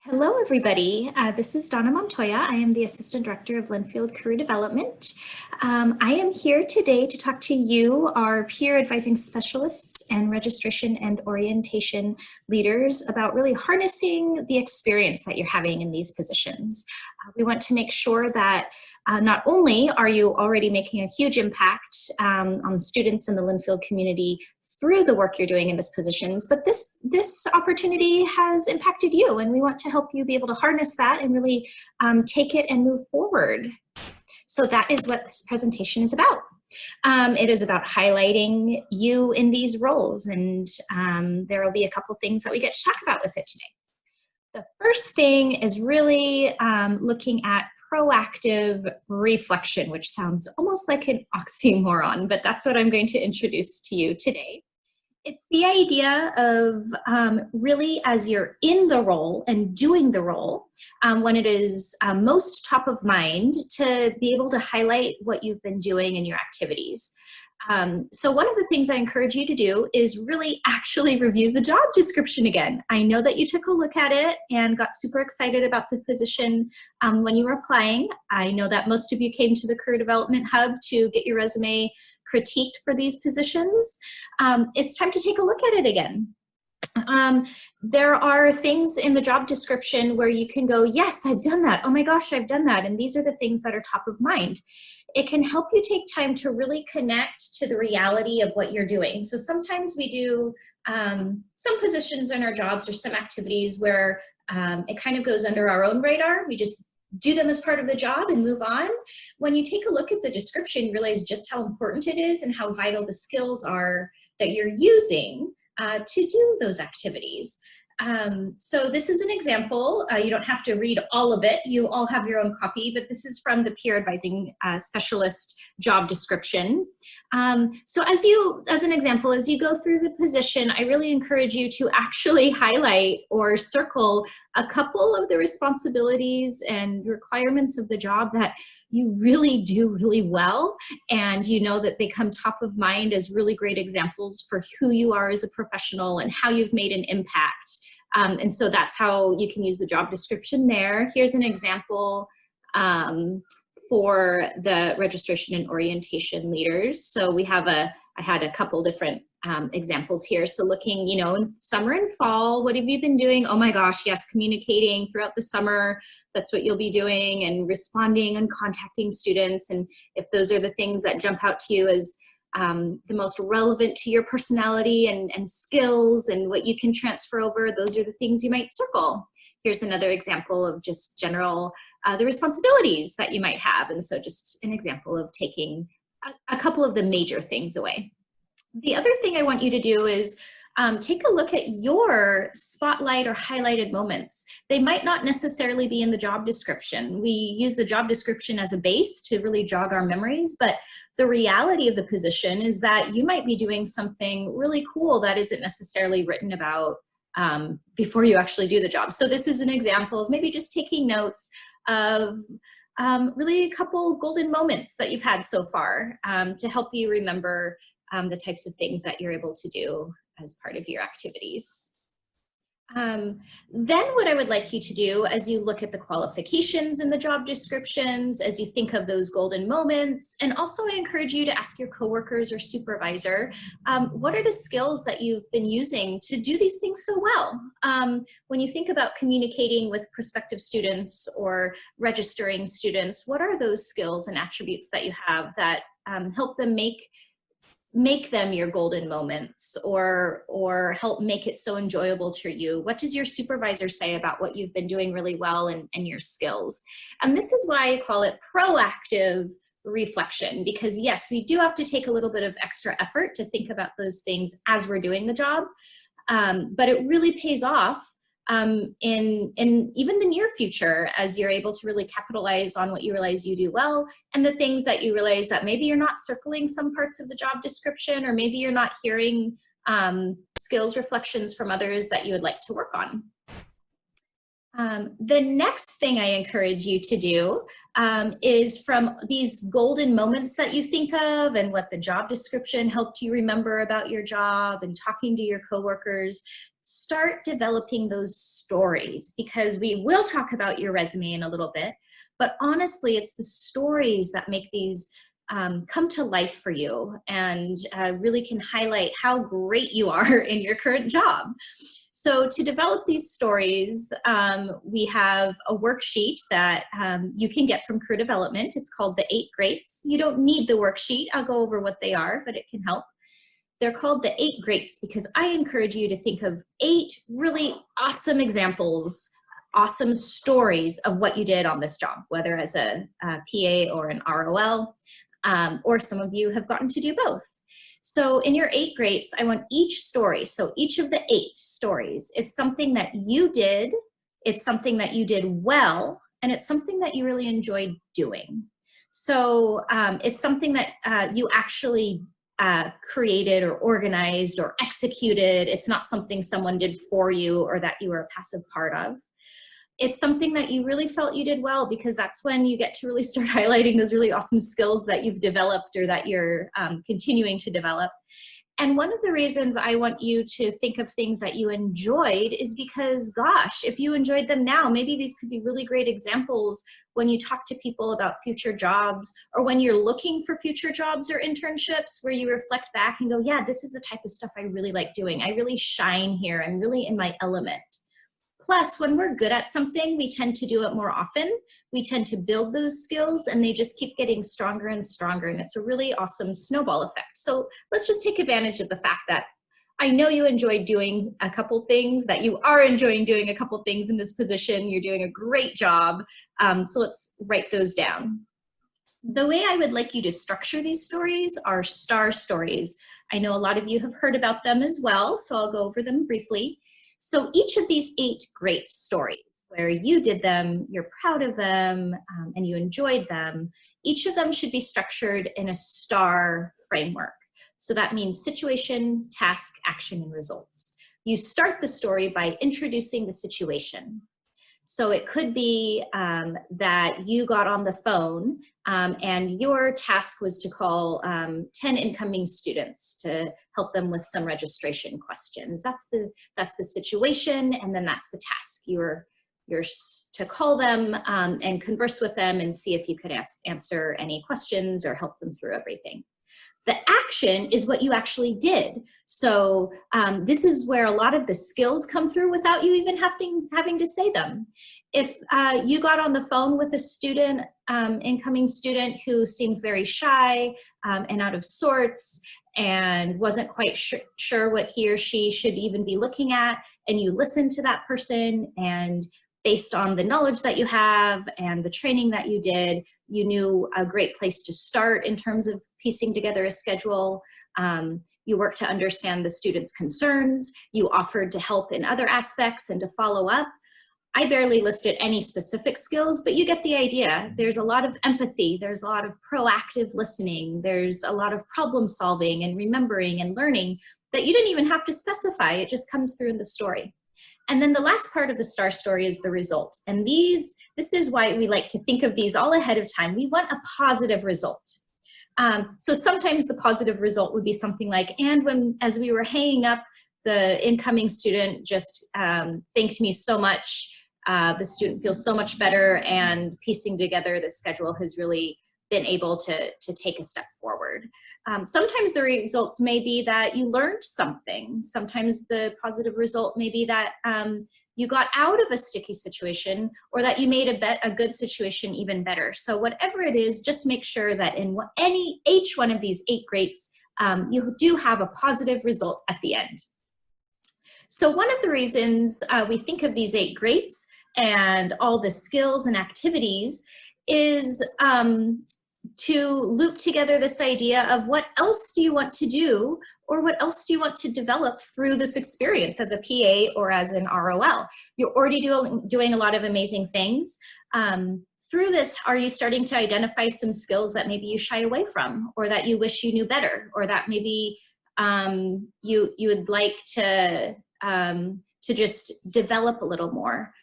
Hello, everybody. This is Donna Montoya. I am the Assistant Director of Linfield Career Development. I am here today to talk to you, our peer advising specialists and registration and orientation leaders, about really harnessing the experience that you're having in these positions. We want to make sure that not only are you already making a huge impact on students in the Linfield community through the work you're doing in these positions, but this opportunity has impacted you, and we want to help you be able to harness that and really take it and move forward. So that is what this presentation is about. It is about highlighting you in these roles, and there will be a couple things that we get to talk about with it today. The first thing is really looking at proactive reflection, which sounds almost like an oxymoron, but that's what I'm going to introduce to you today. It's the idea of really, as you're in the role and doing the role, when it is most top of mind, to be able to highlight what you've been doing in your activities. So one of the things I encourage you to do is really actually review the job description again. I know that you took a look at it and got super excited about the position when you were applying. I know that most of you came to the Career Development Hub to get your resume critiqued for these positions. It's time to take a look at it again. There are things in the job description where you can go, yes, I've done that. Oh my gosh, I've done that. And these are the things that are top of mind. It can help you take time to really connect to the reality of what you're doing. So sometimes we do some positions in our jobs or some activities where it kind of goes under our own radar. We just do them as part of the job and move on. When you take a look at the description, you realize just how important it is and how vital the skills are that you're using to do those activities. So this is an example. You don't have to read all of it. You all have your own copy, but this is from the peer advising specialist job description. So as an example, as you go through the position, I really encourage you to actually highlight or circle a couple of the responsibilities and requirements of the job that you really do really well, and you know that they come top of mind as really great examples for who you are as a professional and how you've made an impact. And so that's how you can use the job description there. Here's an example for the registration and orientation leaders. So we have I had a couple different examples here. So looking, in summer and fall, what have you been doing? Oh my gosh, yes, communicating throughout the summer. That's what you'll be doing, and responding and contacting students. And if those are the things that jump out to you as the most relevant to your personality and skills and what you can transfer over, those are the things you might circle. Here's another example of just general, the responsibilities that you might have. And so just an example of taking a couple of the major things away. The other thing I want you to do is take a look at your spotlight or highlighted moments. They might not necessarily be in the job description. We use the job description as a base to really jog our memories, but the reality of the position is that you might be doing something really cool that isn't necessarily written about before you actually do the job. So this is an example of maybe just taking notes of really a couple golden moments that you've had so far to help you remember the types of things that you're able to do as part of your activities. Then what I would like you to do as you look at the qualifications in the job descriptions, as you think of those golden moments, and also I encourage you to ask your coworkers or supervisor, what are the skills that you've been using to do these things so well? When you think about communicating with prospective students or registering students, what are those skills and attributes that you have that help them make them your golden moments, or help make it so enjoyable to you? What does your supervisor say about what you've been doing really well and your skills? And this is why I call it proactive reflection, because yes, we do have to take a little bit of extra effort to think about those things as we're doing the job, but it really pays off in even the near future, as you're able to really capitalize on what you realize you do well, and the things that you realize that maybe you're not circling some parts of the job description, or maybe you're not hearing skills reflections from others that you would like to work on. The next thing I encourage you to do is, from these golden moments that you think of and what the job description helped you remember about your job and talking to your coworkers, start developing those stories, because we will talk about your resume in a little bit, but honestly, it's the stories that make these come to life for you and really can highlight how great you are in your current job. So to develop these stories, we have a worksheet that you can get from Career Development. It's called the 8 Greats. You don't need the worksheet. I'll go over what they are, but it can help. They're called the 8 Greats because I encourage you to think of 8 really awesome examples, awesome stories of what you did on this job, whether as a PA or an ROL, or some of you have gotten to do both. So in your 8 greats, I want each story, so each of the 8 stories, it's something that you did, it's something that you did well, and it's something that you really enjoyed doing. So it's something that you actually created or organized or executed. It's not something someone did for you or that you were a passive part of. It's something that you really felt you did well, because that's when you get to really start highlighting those really awesome skills that you've developed or that you're continuing to develop. And one of the reasons I want you to think of things that you enjoyed is because, gosh, if you enjoyed them now, maybe these could be really great examples when you talk to people about future jobs, or when you're looking for future jobs or internships, where you reflect back and go, yeah, this is the type of stuff I really like doing. I really shine here. I'm really in my element. Plus, when we're good at something, we tend to do it more often. We tend to build those skills, and they just keep getting stronger and stronger, and it's a really awesome snowball effect. So let's just take advantage of the fact that I know you enjoyed doing a couple things, that you are enjoying doing a couple things in this position. You're doing a great job. So let's write those down. The way I would like you to structure these stories are star stories. I know a lot of you have heard about them as well, so I'll go over them briefly. So each of these 8 great stories where you did them, you're proud of them, and you enjoyed them, each of them should be structured in a STAR framework. So that means situation, task, action, and results. You start the story by introducing the situation. So it could be that you got on the phone and your task was to call 10 incoming students to help them with some registration questions. That's the situation, and then that's the task. You're to call them and converse with them and see if you could answer any questions or help them through everything. The action is what you actually did. So this is where a lot of the skills come through without you even having to say them. If you got on the phone with a student, incoming student who seemed very shy and out of sorts and wasn't quite sure what he or she should even be looking at, and you listened to that person, and based on the knowledge that you have and the training that you did, you knew a great place to start in terms of piecing together a schedule. You worked to understand the student's concerns. You offered to help in other aspects and to follow up. I barely listed any specific skills, but you get the idea. There's a lot of empathy. There's a lot of proactive listening. There's a lot of problem solving and remembering and learning that you didn't even have to specify. It just comes through in the story. And then the last part of the STAR story is the result. And this is why we like to think of these all ahead of time. We want a positive result. So sometimes the positive result would be something like, and as we were hanging up, the incoming student just thanked me so much. The student feels so much better, and piecing together the schedule has really been able to take a step forward. Sometimes the results may be that you learned something. Sometimes the positive result may be that you got out of a sticky situation, or that you made a good situation even better. So whatever it is, just make sure that in each one of these 8 greats, you do have a positive result at the end. So one of the reasons we think of these 8 greats and all the skills and activities is to loop together this idea of what else do you want to do, or what else do you want to develop through this experience as a PA or as an ROL. You're already doing a lot of amazing things. Through this, are you starting to identify some skills that maybe you shy away from, or that you wish you knew better, or that maybe you would like to just develop a little more?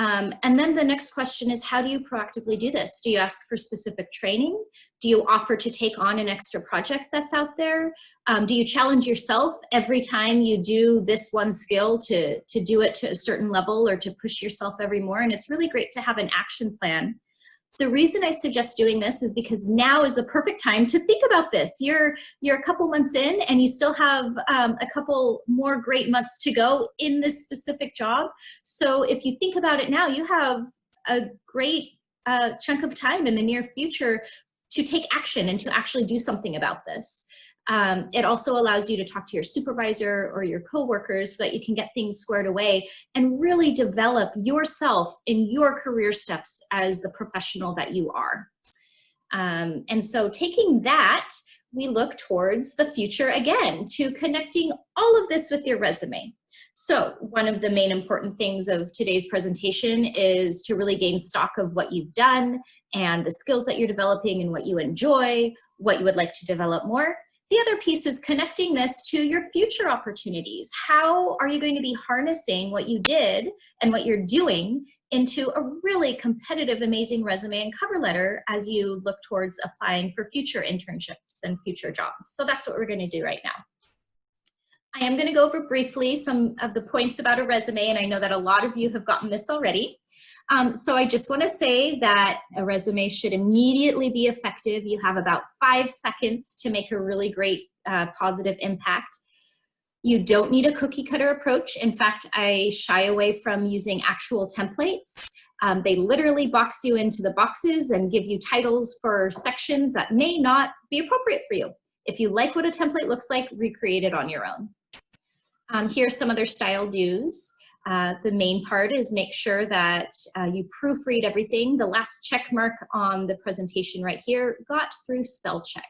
And then the next question is, how do you proactively do this? Do you ask for specific training? Do you offer to take on an extra project that's out there? Do you challenge yourself every time you do this one skill to do it to a certain level or to push yourself every more? And it's really great to have an action plan. The reason I suggest doing this is because now is the perfect time to think about this. You're a couple months in and you still have a couple more great months to go in this specific job. So if you think about it now, you have a great chunk of time in the near future to take action and to actually do something about this. It also allows you to talk to your supervisor or your coworkers so that you can get things squared away and really develop yourself in your career steps as the professional that you are. And so taking that, we look towards the future again, to connecting all of this with your resume. So one of the main important things of today's presentation is to really gain stock of what you've done and the skills that you're developing and what you enjoy, what you would like to develop more. The other piece is connecting this to your future opportunities. How are you going to be harnessing what you did and what you're doing into a really competitive, amazing resume and cover letter as you look towards applying for future internships and future jobs? So that's what we're going to do right now. I am going to go over briefly some of the points about a resume, and I know that a lot of you have gotten this already. So I just want to say that a resume should immediately be effective. You have about 5 seconds to make a really great positive impact. You don't need a cookie cutter approach. In fact, I shy away from using actual templates. They literally box you into the boxes and give you titles for sections that may not be appropriate for you. If you like what a template looks like, recreate it on your own. Here are some other style do's. The main part is make sure that you proofread everything. The last check mark on the presentation right here got through spell check.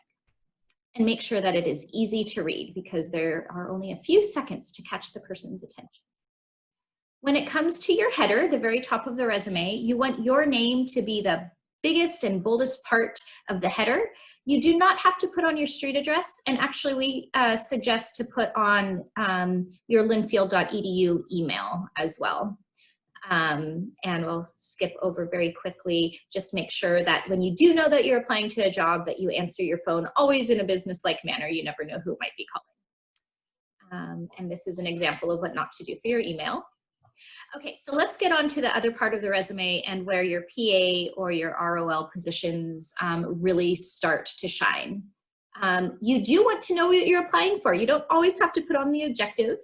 And make sure that it is easy to read because there are only a few seconds to catch the person's attention. When it comes to your header, the very top of the resume, you want your name to be the biggest and boldest part of the header. You do not have to put on your street address, and actually we suggest to put on your linfield.edu email as well. And we'll skip over very quickly. Just make sure that when you do know that you're applying to a job, that you answer your phone always in a business-like manner. You never know who might be calling. And this is an example of what not to do for your email. Okay, so let's get on to the other part of the resume and where your PA or your ROL positions really start to shine. You do want to know what you're applying for. You don't always have to put on the objective,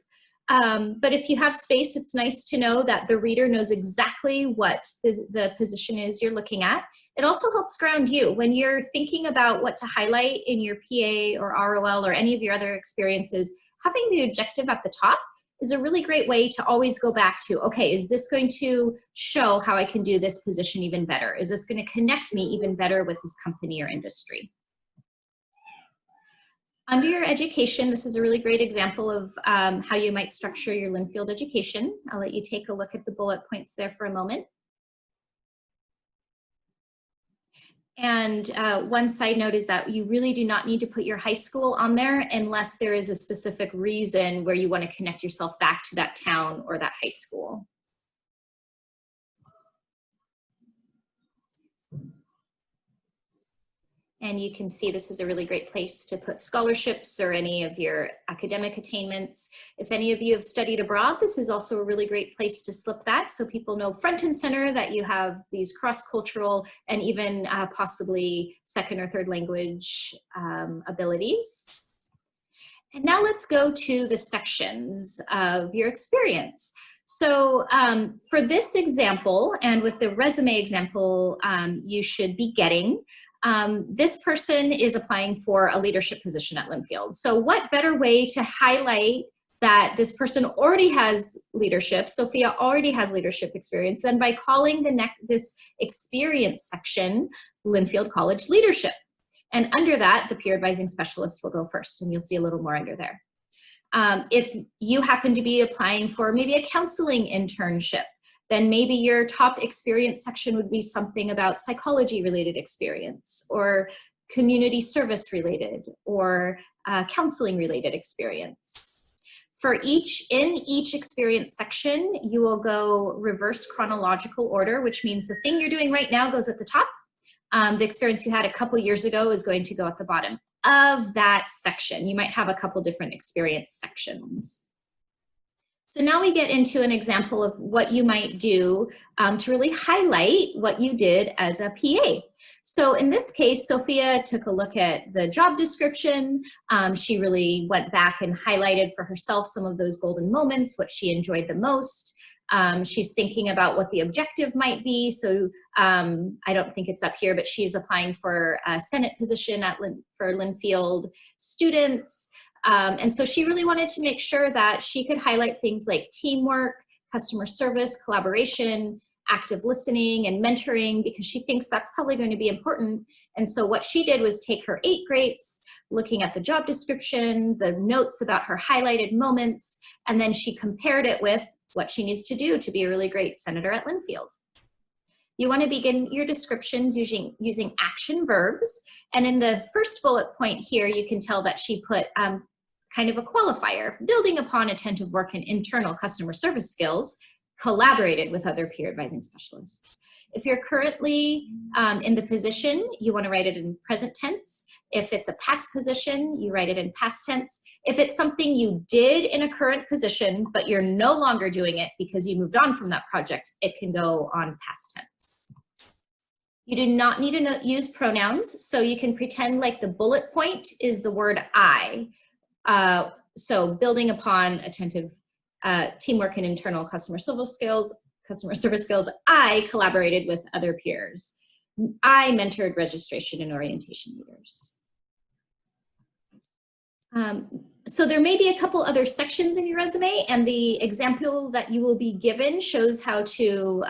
but if you have space, it's nice to know that the reader knows exactly what the position is you're looking at. It also helps ground you. When you're thinking about what to highlight in your PA or ROL or any of your other experiences, having the objective at the top is a really great way to always go back to, okay, is this going to show how I can do this position even better? Is this going to connect me even better with this company or industry? Under your education, this is a really great example of how you might structure your Linfield education. I'll let you take a look at the bullet points there for a moment. And one side note is that you really do not need to put your high school on there unless there is a specific reason where you want to connect yourself back to that town or that high school. And you can see this is a really great place to put scholarships or any of your academic attainments. If any of you have studied abroad, this is also a really great place to slip that so people know front and center that you have these cross-cultural and even possibly second or third language abilities. And now let's go to the sections of your experience. So for this example, and with the resume example you should be getting, this person is applying for a leadership position at Linfield. So what better way to highlight that this person already has leadership, Sophia already has leadership experience, than by calling this experience section Linfield College Leadership. And under that, the peer advising specialist will go first, and you'll see a little more under there. If you happen to be applying for maybe a counseling internship, then maybe your top experience section would be something about psychology related experience or community service related or counseling related experience. In each experience section, you will go reverse chronological order, which means the thing you're doing right now goes at the top. The experience you had a couple years ago is going to go at the bottom of that section. You might have a couple different experience sections. So now we get into an example of what you might do to really highlight what you did as a PA. So in this case, Sophia took a look at the job description. She really went back and highlighted for herself some of those golden moments, what she enjoyed the most. She's thinking about what the objective might be. So I don't think it's up here, but she's applying for a Senate position for Linfield students. And so she really wanted to make sure that she could highlight things like teamwork, customer service, collaboration, active listening, and mentoring, because she thinks that's probably going to be important. And so what she did was take her 8 grades, looking at the job description, the notes about her highlighted moments, and then she compared it with what she needs to do to be a really great senator at Linfield. You want to begin your descriptions using action verbs. And in the first bullet point here, you can tell that she put kind of a qualifier, building upon attentive work and internal customer service skills, collaborated with other peer advising specialists. If you're currently in the position, you want to write it in present tense. If it's a past position, you write it in past tense. If it's something you did in a current position, but you're no longer doing it because you moved on from that project, it can go on past tense. You do not need to use pronouns, so you can pretend like the bullet point is the word I. So building upon attentive teamwork and internal customer service skills, I collaborated with other peers. I mentored registration and orientation leaders. So there may be a couple other sections in your resume, and the example that you will be given shows how to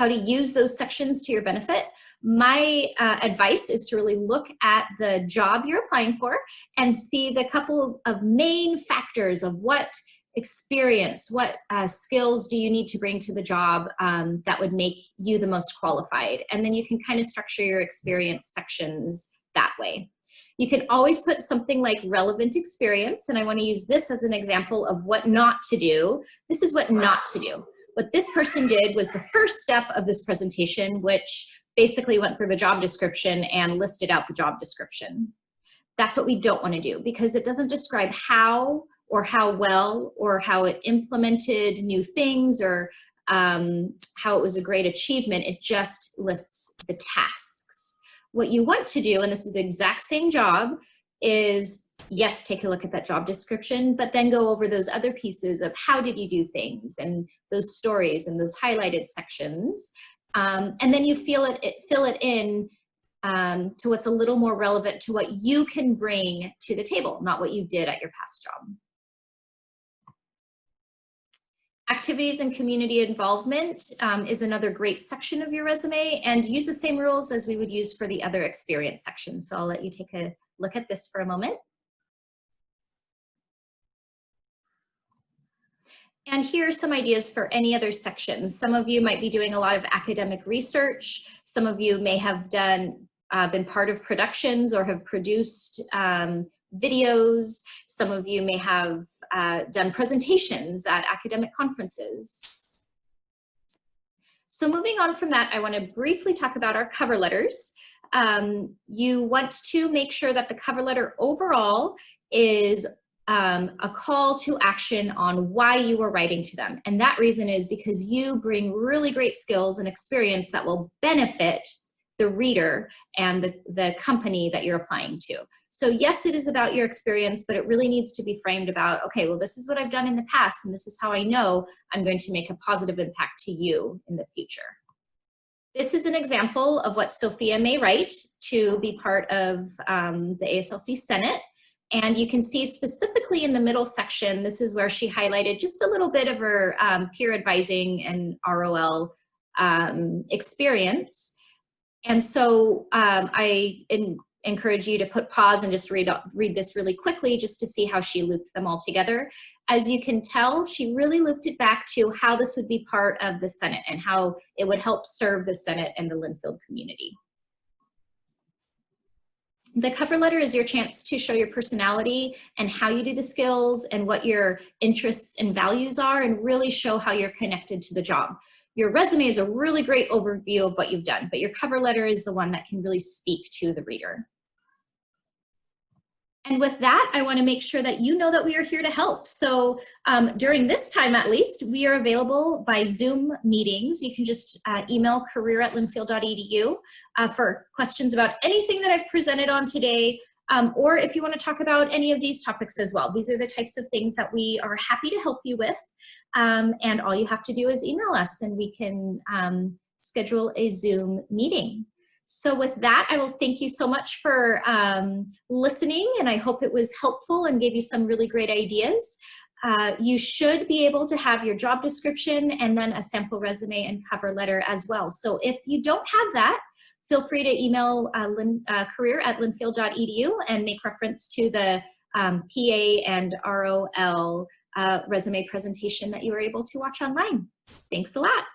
use those sections to your benefit. My advice is to really look at the job you're applying for and see the couple of main factors of what experience, what skills do you need to bring to the job that would make you the most qualified. And then you can kind of structure your experience sections that way. You can always put something like relevant experience, and I want to use this as an example of what not to do. This is what not to do. What this person did was the first step of this presentation, which basically went through the job description and listed out the job description. That's what we don't want to do, because it doesn't describe how or how well or how it implemented new things or how it was a great achievement. It just lists the tasks. What you want to do, and this is the exact same job, is yes, take a look at that job description, but then go over those other pieces of how did you do things and those stories and those highlighted sections. And then you fill it in to what's a little more relevant to what you can bring to the table, not what you did at your past job. Activities and community involvement is another great section of your resume, and use the same rules as we would use for the other experience sections. So I'll let you take a look at this for a moment. And here are some ideas for any other sections. Some of you might be doing a lot of academic research. Some of you may have been part of productions or have produced videos. Some of you may have done presentations at academic conferences. So moving on from that, I want to briefly talk about our cover letters. You want to make sure that the cover letter overall is a call to action on why you were writing to them. And that reason is because you bring really great skills and experience that will benefit the reader and the company that you're applying to. So yes, it is about your experience, but it really needs to be framed about, okay, well, this is what I've done in the past, and this is how I know I'm going to make a positive impact to you in the future. This is an example of what Sophia may write to be part of the ASLC Senate. And you can see specifically in the middle section, this is where she highlighted just a little bit of her peer advising and ROL experience. And so I encourage you to put pause and just read this really quickly just to see how she looped them all together. As you can tell, she really looped it back to how this would be part of the Senate and how it would help serve the Senate and the Linfield community. The cover letter is your chance to show your personality and how you do the skills and what your interests and values are, and really show how you're connected to the job. Your resume is a really great overview of what you've done, but your cover letter is the one that can really speak to the reader. And with that, I want to make sure that you know that we are here to help. So during this time, at least, we are available by Zoom meetings. You can just email career@linfield.edu for questions about anything that I've presented on today, or if you want to talk about any of these topics as well. These are the types of things that we are happy to help you with. And all you have to do is email us and we can schedule a Zoom meeting. So with that, I will thank you so much for listening, and I hope it was helpful and gave you some really great ideas. You should be able to have your job description and then a sample resume and cover letter as well. So if you don't have that, feel free to email career@linfield.edu and make reference to the PA and ROL resume presentation that you were able to watch online. Thanks a lot.